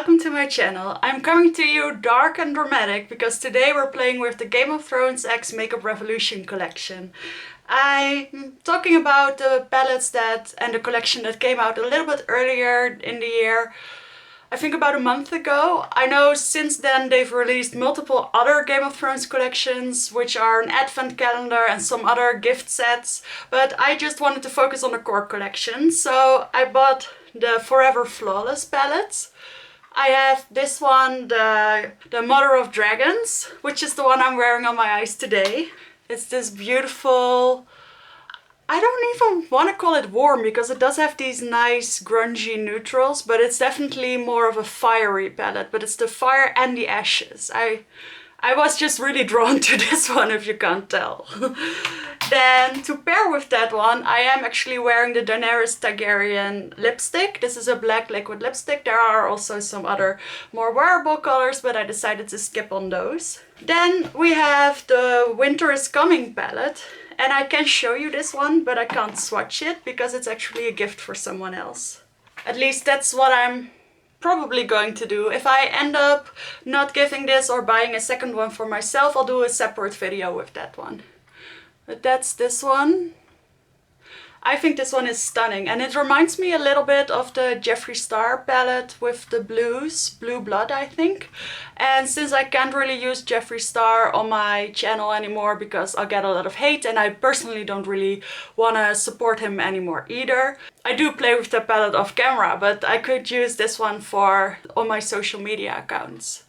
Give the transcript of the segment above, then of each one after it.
welcome to my channel. I'm coming to you dark and dramatic because today we're playing with the Game of Thrones X Makeup Revolution collection. I'm talking about the palettes and the collection that came out a little bit earlier in the year. I think about a month ago. I know since then they've released multiple other Game of Thrones collections, which are an advent calendar and some other gift sets, but I just wanted to focus on the core collection. So I bought the Forever Flawless palettes. I have this one, the Mother of Dragons, which is the one I'm wearing on my eyes today. It's this beautiful, I don't even want to call it warm because it does have these nice grungy neutrals, but it's definitely more of a fiery palette, but it's the fire and the ashes. I was just really drawn to this one, if you can't tell. Then to pair with that one, I am actually wearing the Daenerys Targaryen lipstick. This is a black liquid lipstick. There are also some other more wearable colors, but I decided to skip on those. Then we have the Winter is Coming palette. And I can show you this one, but I can't swatch it because it's actually a gift for someone else. At least that's what I'm probably going to do. If I end up not giving this or buying a second one for myself, I'll do a separate video with that one. But that's this one. I think this one is stunning, and it reminds me a little bit of the Jeffree Star palette with the blues, Blue Blood I think. And since I can't really use Jeffree Star on my channel anymore because I'll get a lot of hate, and I personally don't really want to support him anymore either. I do play with the palette off camera, but I could use this one for on my social media accounts.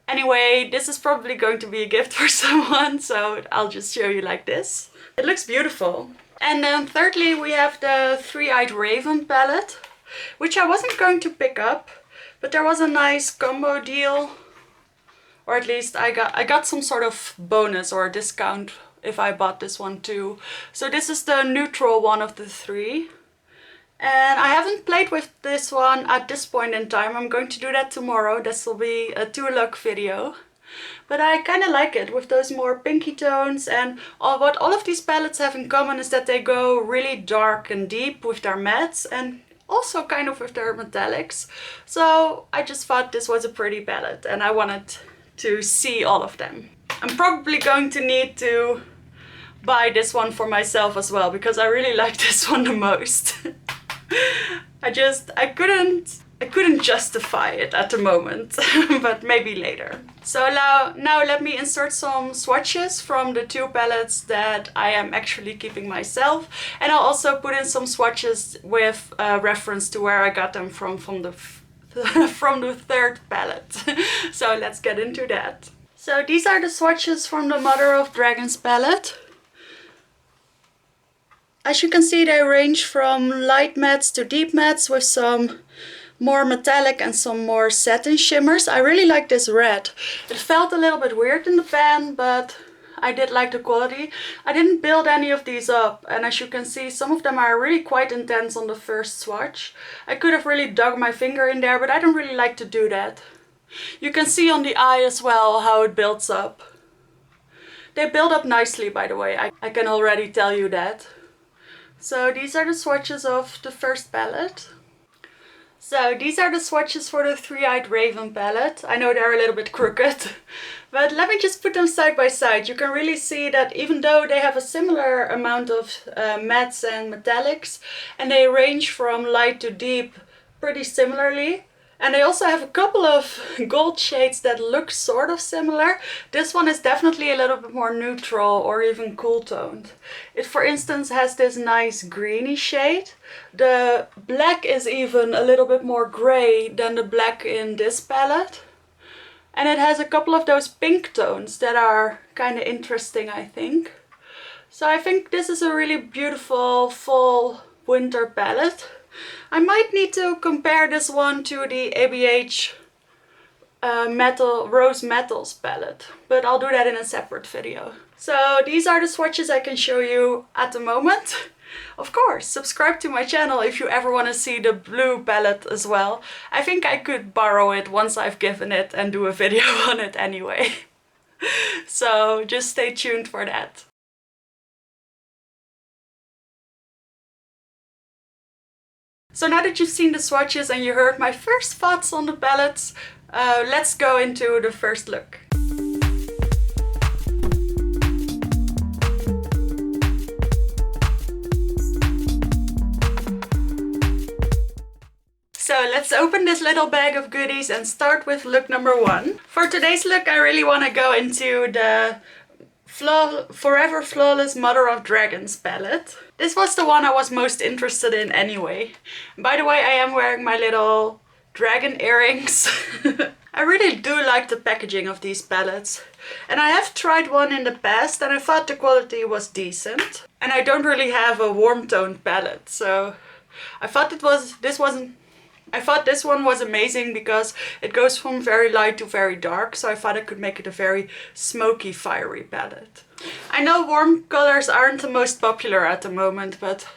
Anyway, this is probably going to be a gift for someone, so I'll just show you like this. It looks beautiful. And then thirdly we have the Three-Eyed Raven palette, which I wasn't going to pick up, but there was a nice combo deal, or at least I got some sort of bonus or discount if I bought this one too. So this is the neutral one of the three. And I haven't played with this one at this point in time. I'm going to do that tomorrow. This will be a 2-look video. But I kind of like it with those more pinky tones, and what all of these palettes have in common is that they go really dark and deep with their mattes and also kind of with their metallics. So I just thought this was a pretty palette and I wanted to see all of them. I'm probably going to need to buy this one for myself as well because I really like this one the most. I couldn't justify it at the moment, but maybe later. So now let me insert some swatches from the two palettes that I am actually keeping myself. And I'll also put in some swatches with reference to where I got them from the third palette. So let's get into that. So these are the swatches from the Mother of Dragons palette. As you can see, they range from light mattes to deep mattes with some more metallic and some more satin shimmers. I really like this red. It felt a little bit weird in the pan, but I did like the quality. I didn't build any of these up, and as you can see, some of them are really quite intense on the first swatch. I could have really dug my finger in there, but I don't really like to do that. You can see on the eye as well how it builds up. They build up nicely, by the way. I can already tell you that. So these are the swatches of the first palette. So these are the swatches for the Three-Eyed Raven palette. I know they're a little bit crooked, but let me just put them side by side. You can really see that even though they have a similar amount of mattes and metallics, and they range from light to deep pretty similarly, and they also have a couple of gold shades that look sort of similar. This one is definitely a little bit more neutral or even cool toned. It, for instance, has this nice greeny shade. The black is even a little bit more gray than the black in this palette. And it has a couple of those pink tones that are kind of interesting, I think. So I think this is a really beautiful fall winter palette. I might need to compare this one to the ABH Rose Metals palette, but I'll do that in a separate video. So these are the swatches I can show you at the moment. Of course, subscribe to my channel if you ever want to see the blue palette as well. I think I could borrow it once I've given it and do a video on it anyway. So just stay tuned for that. So now that you've seen the swatches and you heard my first thoughts on the palettes, let's go into the first look. So let's open this little bag of goodies and start with look number 1. For today's look, I really want to go into the Forever Flawless Mother of Dragons palette. This was the one I was most interested in anyway. By the way, I am wearing my little dragon earrings. I really do like the packaging of these palettes. And I have tried one in the past and I thought the quality was decent. And I don't really have a warm toned palette, so I thought this one was amazing because it goes from very light to very dark, so I thought I could make it a very smoky, fiery palette. I know warm colors aren't the most popular at the moment, but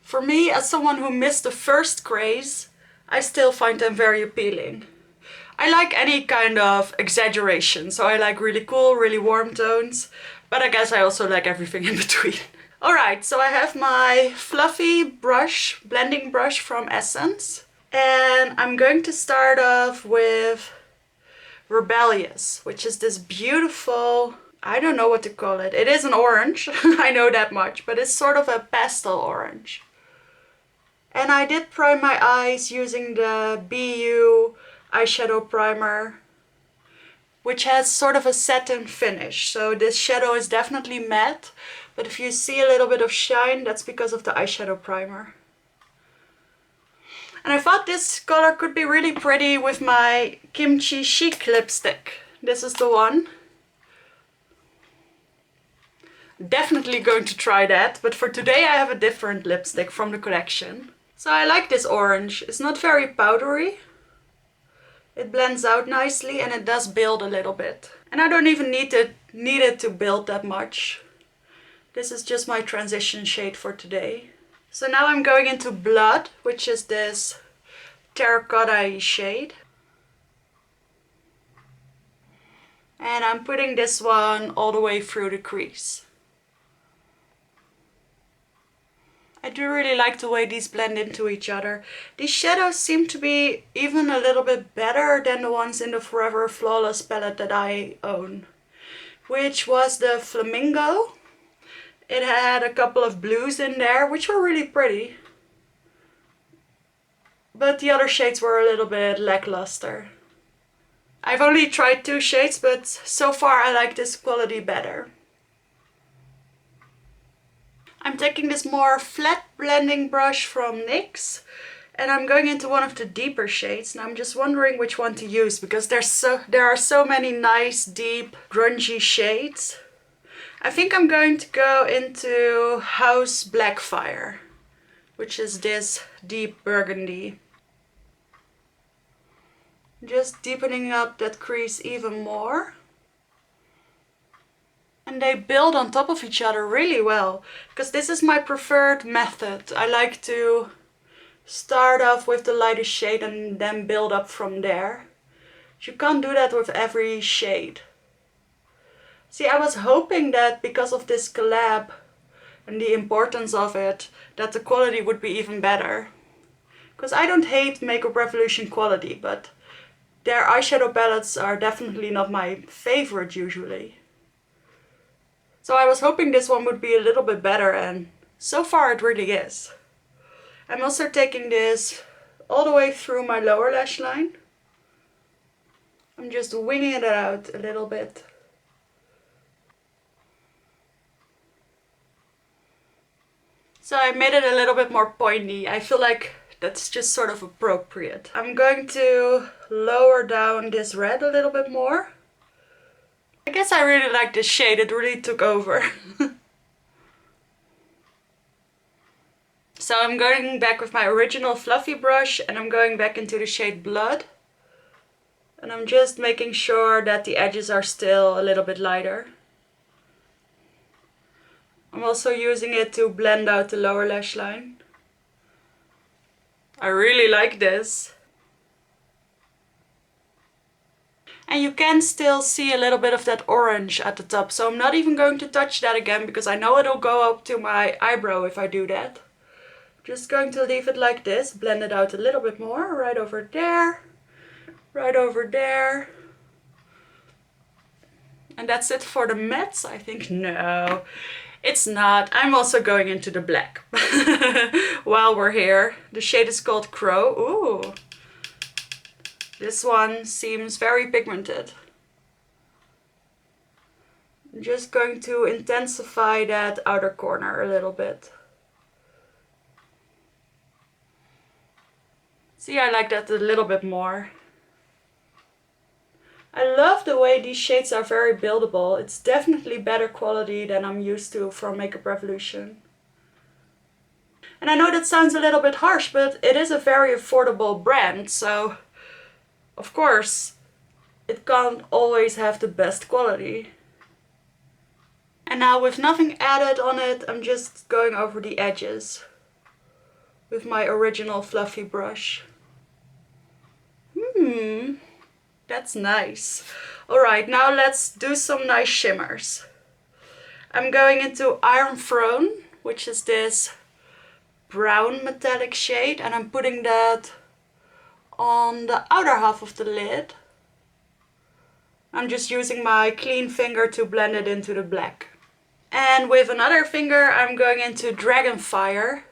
for me, as someone who missed the first craze, I still find them very appealing. I like any kind of exaggeration, so I like really cool, really warm tones, but I guess I also like everything in between. Alright, so I have my fluffy brush, blending brush from Essence. And I'm going to start off with Rebellious, which is this beautiful, I don't know what to call it. It is an orange, I know that much, but it's sort of a pastel orange. And I did prime my eyes using the BU eyeshadow primer, which has sort of a satin finish. So this shadow is definitely matte, but if you see a little bit of shine, that's because of the eyeshadow primer. And I thought this color could be really pretty with my Kimchi Chic lipstick. This is the one. Definitely going to try that, but for today I have a different lipstick from the collection. So I like this orange. It's not very powdery. It blends out nicely and it does build a little bit. And I don't even need it to build that much. This is just my transition shade for today. So now I'm going into Blood, which is this terracotta shade. And I'm putting this one all the way through the crease. I do really like the way these blend into each other. These shadows seem to be even a little bit better than the ones in the Forever Flawless palette that I own, which was the Flamingo. It had a couple of blues in there, which were really pretty. But the other shades were a little bit lackluster. I've only tried 2 shades, but so far I like this quality better. I'm taking this more flat blending brush from NYX and I'm going into one of the deeper shades, and I'm just wondering which one to use because there are so many nice, deep, grungy shades. I think I'm going to go into House Blackfire, which is this deep burgundy. Just deepening up that crease even more. And they build on top of each other really well, because this is my preferred method. I like to start off with the lightest shade and then build up from there. You can't do that with every shade. See, I was hoping that because of this collab and the importance of it, that the quality would be even better. Because I don't hate Makeup Revolution quality, but their eyeshadow palettes are definitely not my favorite usually. So I was hoping this one would be a little bit better, and so far it really is. I'm also taking this all the way through my lower lash line. I'm just winging it out a little bit. So I made it a little bit more pointy. I feel like that's just sort of appropriate. I'm going to lower down this red a little bit more. I guess I really like this shade, it really took over. So I'm going back with my original fluffy brush and I'm going back into the shade Blood. And I'm just making sure that the edges are still a little bit lighter. I'm also using it to blend out the lower lash line. I really like this. And you can still see a little bit of that orange at the top. So I'm not even going to touch that again because I know it'll go up to my eyebrow if I do that. Just going to leave it like this, blend it out a little bit more, right over there, right over there. And that's it for the mattes, I think. No, it's not. I'm also going into the black while we're here. The shade is called Crow. Ooh, this one seems very pigmented. I'm just going to intensify that outer corner a little bit. See, I like that a little bit more. I love the way these shades are very buildable. It's definitely better quality than I'm used to from Makeup Revolution. And I know that sounds a little bit harsh, but it is a very affordable brand, so of course it can't always have the best quality. And now with nothing added on it, I'm just going over the edges with my original fluffy brush. That's nice. Alright, now let's do some nice shimmers. I'm going into Iron Throne, which is this brown metallic shade, and I'm putting that on the outer half of the lid. I'm just using my clean finger to blend it into the black. And with another finger I'm going into Dragonfire,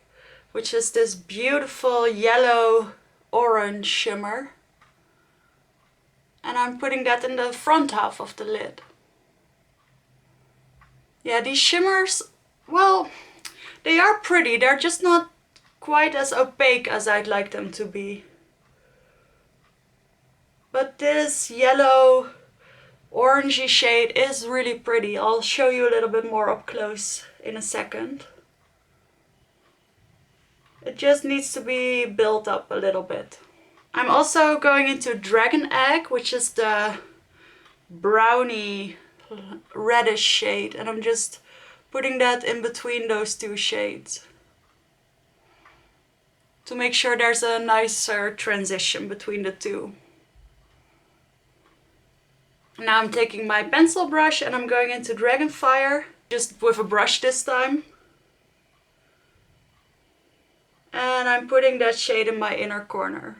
which is this beautiful yellow orange shimmer. And I'm putting that in the front half of the lid. Yeah, these shimmers, well, they are pretty. They're just not quite as opaque as I'd like them to be. But this yellow orangey shade is really pretty. I'll show you a little bit more up close in a second. It just needs to be built up a little bit. I'm also going into Dragon Egg, which is the browny reddish shade, and I'm just putting that in between those two shades to make sure there's a nicer transition between the two. Now I'm taking my pencil brush and I'm going into Dragonfire, just with a brush this time. And I'm putting that shade in my inner corner.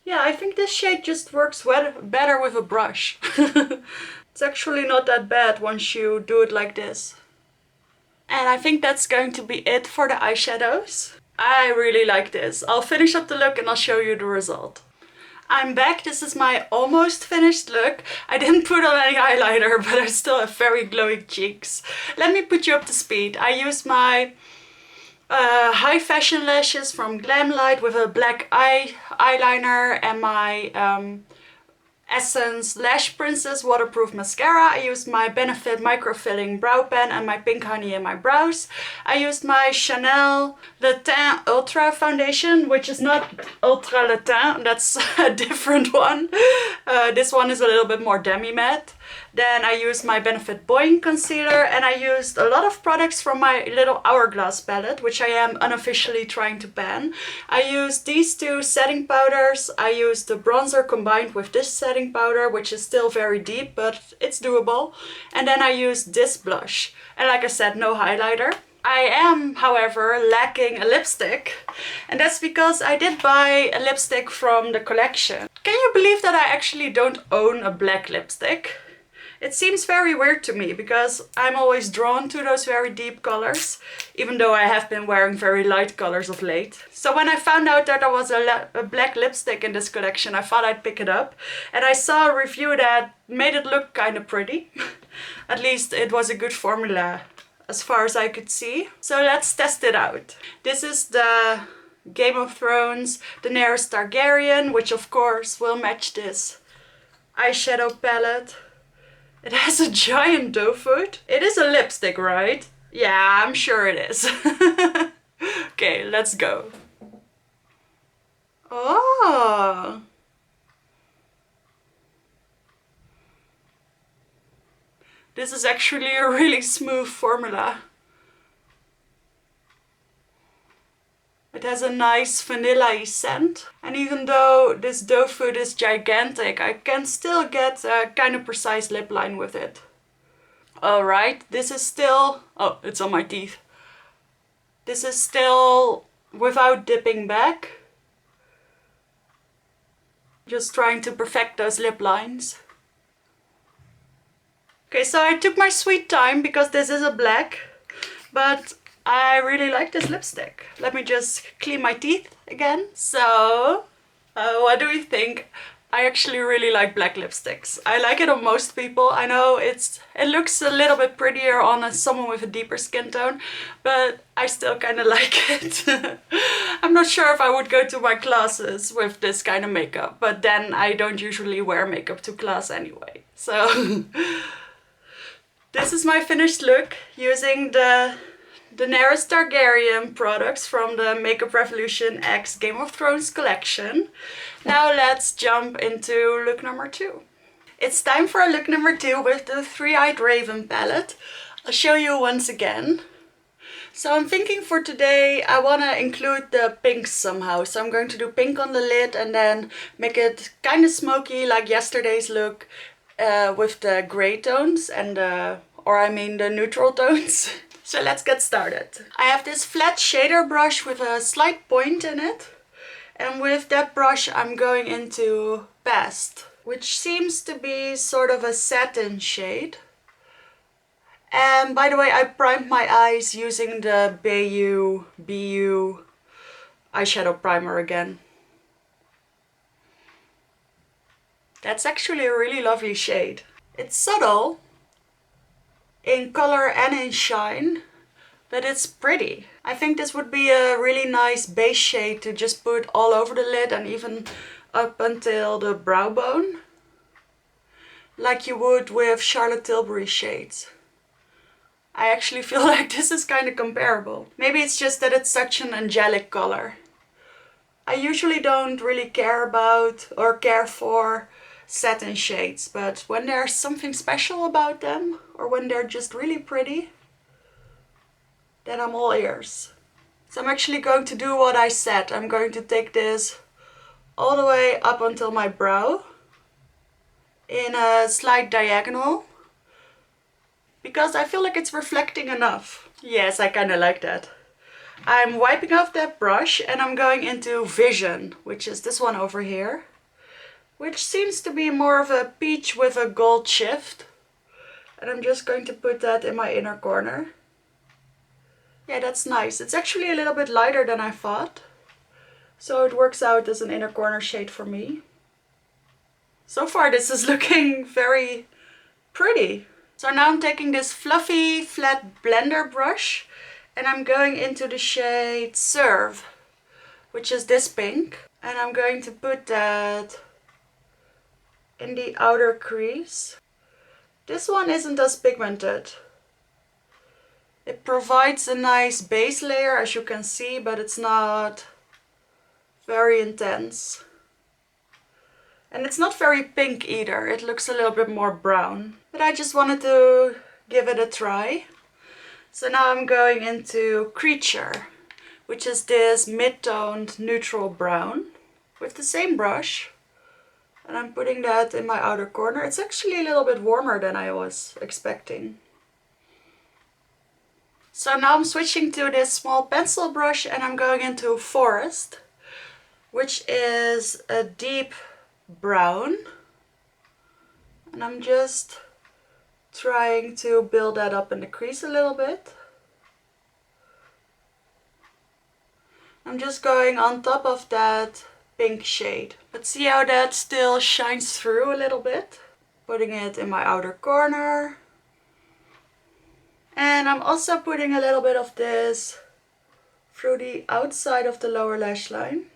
Yeah, I think this shade just works better with a brush. It's actually not that bad once you do it like this. And I think that's going to be it for the eyeshadows. I really like this. I'll finish up the look and I'll show you the result. I'm back. This is my almost finished look. I didn't put on any eyeliner, but I still have very glowing cheeks. Let me put you up to speed. I used my high fashion lashes from Glamlight with a black eyeliner and my Essence Lash Princess waterproof mascara. I used my Benefit microfilling brow pen and my Pink Honey in my brows. I used my Chanel Le Teint Ultra foundation, which is not Ultra Le Teint, that's a different one. This one is a little bit more demi-matte. Then I used my Benefit Boing concealer, and I used a lot of products from my little Hourglass palette, which I am unofficially trying to ban. I used these two setting powders. I used the bronzer combined with this setting powder, which is still very deep, but it's doable. And then I used this blush. And like I said, no highlighter. I am, however, lacking a lipstick, and that's because I did buy a lipstick from the collection. Can you believe that I actually don't own a black lipstick? It seems very weird to me because I'm always drawn to those very deep colors, even though I have been wearing very light colors of late. So when I found out that there was a black lipstick in this collection, I thought I'd pick it up. And I saw a review that made it look kind of pretty. At least it was a good formula as far as I could see. So let's test it out. This is the Game of Thrones Daenerys Targaryen, which of course will match this eyeshadow palette. It has a giant doe foot. It is a lipstick, right? Yeah, I'm sure it is. Okay, let's go. Oh! This is actually a really smooth formula. It has a nice vanilla-y scent. And even though this doe foot is gigantic, I can still get a kind of precise lip line with it. Alright, this is still... oh, it's on my teeth. This is still without dipping back. Just trying to perfect those lip lines. Okay, so I took my sweet time because this is a black, but I really like this lipstick. Let me just clean my teeth again. So, what do you think? I actually really like black lipsticks. I like it on most people. I know it looks a little bit prettier on someone with a deeper skin tone, but I still kind of like it. I'm not sure if I would go to my classes with this kind of makeup, but then I don't usually wear makeup to class anyway. So this is my finished look using the Daenerys Targaryen products from the Makeup Revolution X Game of Thrones collection. Now let's jump into look number 2. It's time for look number 2 with the Three-Eyed Raven palette. I'll show you once again. So I'm thinking for today I want to include the pinks somehow. So I'm going to do pink on the lid and then make it kind of smoky like yesterday's look with the grey tones and the neutral tones. So let's get started. I have this flat shader brush with a slight point in it. And with that brush I'm going into Past, which seems to be sort of a satin shade. And by the way, I primed my eyes using the BU eyeshadow primer again. That's actually a really lovely shade. It's subtle in color and in shine, but it's pretty. I think this would be a really nice base shade to just put all over the lid and even up until the brow bone, like you would with Charlotte Tilbury shades. I actually feel like this is kind of comparable. Maybe it's just that it's such an angelic color. I usually don't really care about or care for satin shades, but when there's something special about them or when they're just really pretty, then I'm all ears. So I'm actually going to do what I said. I'm going to take this all the way up until my brow in a slight diagonal because I feel like it's reflecting enough. Yes, I kind of like that. I'm wiping off that brush and I'm going into Vision, which is this one over here, which seems to be more of a peach with a gold shift. And I'm just going to put that in my inner corner. Yeah, that's nice. It's actually a little bit lighter than I thought. So it works out as an inner corner shade for me. So far this is looking very pretty. So now I'm taking this fluffy flat blender brush and I'm going into the shade Serve, which is this pink. And I'm going to put that in the outer crease. This one isn't as pigmented. It provides a nice base layer, as you can see, but it's not very intense. And it's not very pink either. It looks a little bit more brown. But I just wanted to give it a try. So now I'm going into Creature, which is this mid-toned neutral brown with the same brush. And I'm putting that in my outer corner. It's actually a little bit warmer than I was expecting. So now I'm switching to this small pencil brush and I'm going into Forest, which is a deep brown. And I'm just trying to build that up in the crease a little bit. I'm just going on top of that pink shade. But see how that still shines through a little bit? Putting it in my outer corner. And I'm also putting a little bit of this through the outside of the lower lash line.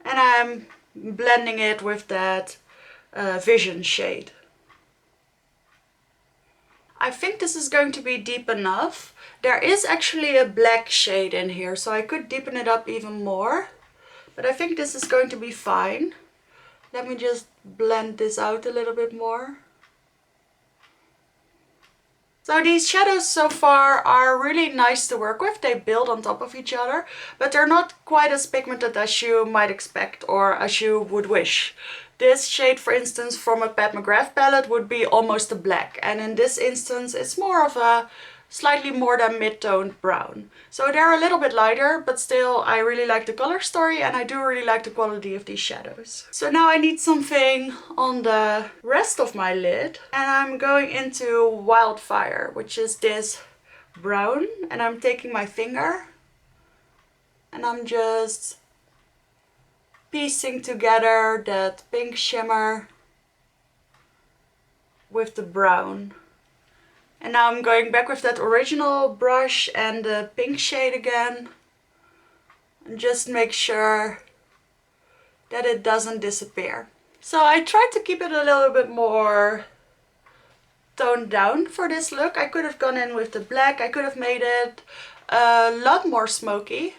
And I'm blending it with that Vision shade. I think this is going to be deep enough. There is actually a black shade in here, so I could deepen it up even more. But I think this is going to be fine. Let me just blend this out a little bit more. So these shadows so far are really nice to work with. They build on top of each other, but they're not quite as pigmented as you might expect or as you would wish. This shade, for instance, from a Pat McGrath palette would be almost a black. And in this instance, it's more of a slightly more than mid-toned brown. So they're a little bit lighter, but still I really like the color story and I do really like the quality of these shadows. So now I need something on the rest of my lid, and I'm going into Wildfire, which is this brown, and I'm taking my finger and I'm just piecing together that pink shimmer with the brown. And now I'm going back with that original brush and the pink shade again. And just make sure that it doesn't disappear. So I tried to keep it a little bit more toned down for this look. I could have gone in with the black. I could have made it a lot more smoky.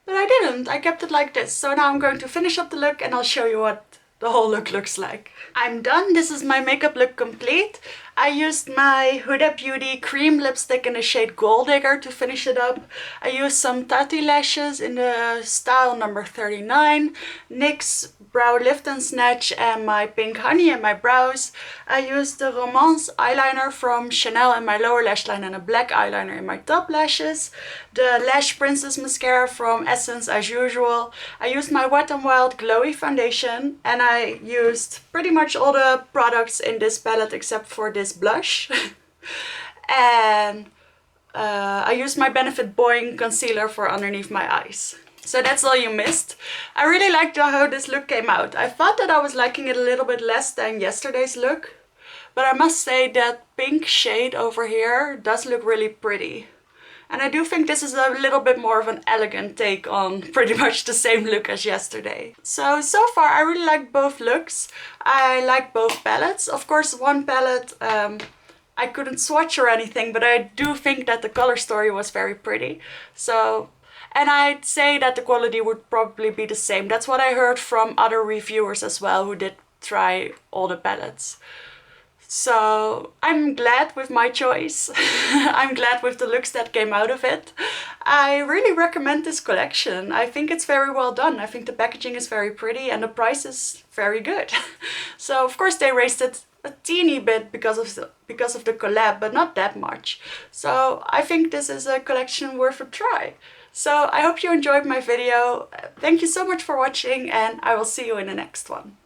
But I didn't. I kept it like this. So now I'm going to finish up the look and I'll show you what the whole look looks like. I'm done. This is my makeup look complete. I used my Huda Beauty cream lipstick in the shade Gold Digger to finish it up. I used some Tati lashes in the style number 39, NYX brow lift and snatch, and my pink honey in my brows. I used the Romance eyeliner from Chanel in my lower lash line and a black eyeliner in my top lashes. The Lash Princess mascara from Essence as usual. I used my Wet n Wild glowy foundation, and I used pretty much all the products in this palette except for this blush. And I used my Benefit Boing concealer for underneath my eyes. So that's all you missed. I really liked how this look came out. I thought that I was liking it a little bit less than yesterday's look, but I must say that pink shade over here does look really pretty. And I do think this is a little bit more of an elegant take on pretty much the same look as yesterday. So far I really like both looks. I like both palettes. Of course, one palette I couldn't swatch or anything, but I do think that the color story was very pretty. And I'd say that the quality would probably be the same. That's what I heard from other reviewers as well who did try all the palettes. So I'm glad with my choice. I'm glad with the looks that came out of it. I really recommend this collection. I think it's very well done. I think the packaging is very pretty and the price is very good. So of course they raised it a teeny bit because of the collab, but not that much. So I think this is a collection worth a try. So I hope you enjoyed my video. Thank you so much for watching, and I will see you in the next one.